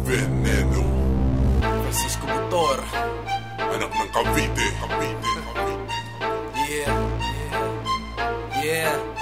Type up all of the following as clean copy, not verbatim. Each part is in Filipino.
Veneno, Francisco Motor. anak ng Cavite. Yeah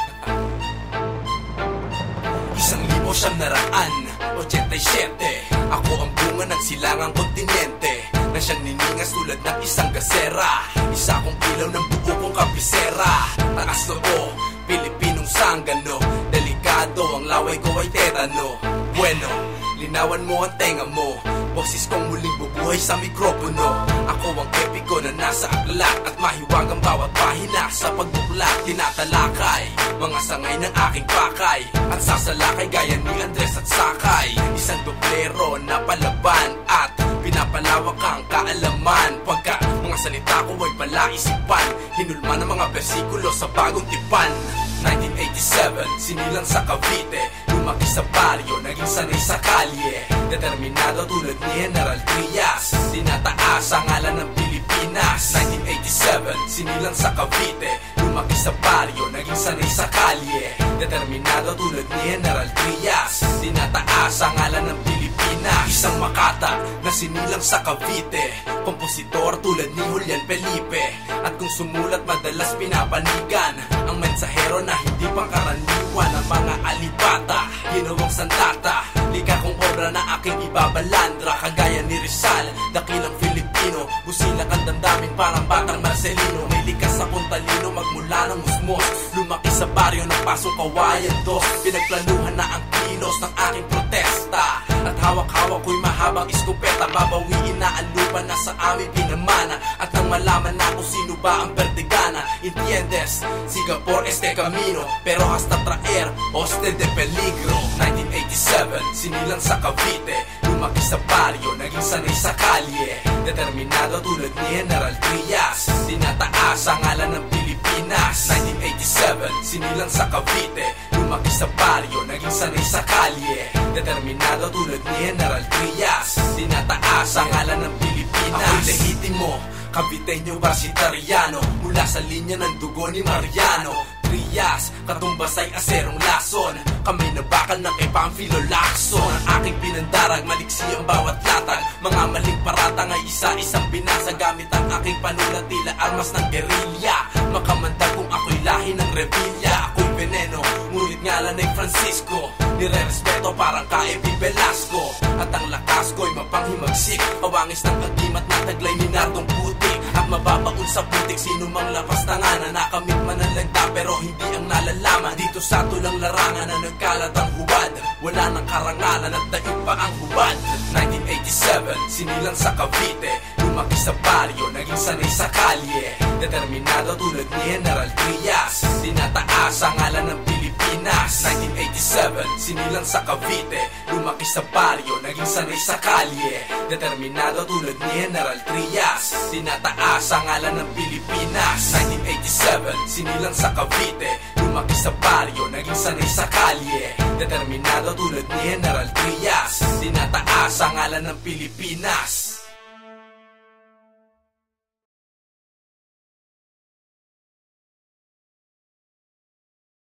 1987, ako ang bunga ng silangang kontinente na siyang niningas tulad ng isang gasera. Isa kong ilaw ng buo kong kapisera. Taas noo, Pilipinong sanggano. Delikado, ang laway ko ay tetano. Bueno, linawan mo ang tenga mo. Boses kong muling bubuhay sa mikropono. Ako ang epiko na nasa aklat at mahiwag ang bawat pahina. Sa pagbuklat, tinatalakay mga sangay ng aking pakay at sasalakay gaya ni Andres at Sakay. Isang doblero na palaban at pinapalawak ang kaalaman. Pagka mga salita ko ay palaisipan, hinulma ng mga bersikulo sa bagong tipan. 1987, sinilang sa Cavite, lumaki sa baryo, naging sanay sa kalye. Determinado tulad ni General Trias, tinataas ang ngalan ng Pilipinas. 1987, sinilang sa Cavite, lumaki sa baryo, naging sanay sa kalye. Determinado tulad ni General Trias, tinataas ang ngalan ng Pilipinas. Isang makata na sinilang sa Cavite, kompositor tulad ni Julian Felipe. At kung sumulat madalas pinapanigan ang mensahero na hindi pangkaraniwan. Ang mga alibata, ginawang sandata, lika kong obra na aking ibabalandra. Kagaya ni Rizal, dakilang Filipino, busilak ang damdamin parang batang Marcelino. May likas akong talino magmula ng musmos, lumaki sa baryo ng Pasong Kawayan 2. Pinagplanuhan na ang kilos ng aking protesta at hawak-hawak ko'y mahabang iskopeta. Babawiin na ang lupa na sa amin pinamana. At nang malaman na kung sino ba ang Perdigana, entiendes, Singapore este camino, pero hasta traer hoste de peligro. 1987, sinilang sa Cavite, lumaki sa baryo, naging sanay sa kalye. Determinado tulad ni General Trias, tinataas ang ngalan ng Pilipinas. 1987, sinilang sa Cavite, lumaki sa baryo, naging sanay sa kalye. Determinado tulad ni General Trias, tinataas ang ngalan ng Pilipinas. Ako'y lehitimo, Caviteño Barsitariano, mula sa linya ng dugo ni Mariano Trias, katumbas ay aserong lason, kamay na bakal ng kay Pamphilo Lacson. Ang aking pinandarag, maliksi ang bawat latag, mga maling paratang ay isa-isang binasa. Gamit ang aking panulat, tila armas ng guerrilla. Makamandag kung ako'y lahi ng Revilla. Ako'y veneno, ngunit ngalan ay Francisco, nire-respeto parang K.F. Velasco. At ang lakas ko'y mapanghimagsik, pawangis ng kagimat na taglay ni Nardong Putik. At mababaon sa putik, sino mang lapas tanga na nakamit man ang lagda pero hindi ang nalalaman. Dito sa tulang larangan na nagkalat ang hubad, wala nang karangalan at daig pa ang hubad. 1987, sinilang sa Cavite, lumaki sa baryo, naging sanay sa kalye. Determinado tulad ni General Trias, tinataas ang ngalan ng Pilipinas. 1987, sinilang sa Cavite, lumaki sa baryo, naging sanay sa kalye. Determinado tulad ni General Trias, tinataas ang ngalan ng Pilipinas. 1987, sinilang sa Cavite, lumaki sa baryo, naging sanay sa kalye. Determinado tulad ni General Trias, tinataas ang ngalan ng Pilipinas.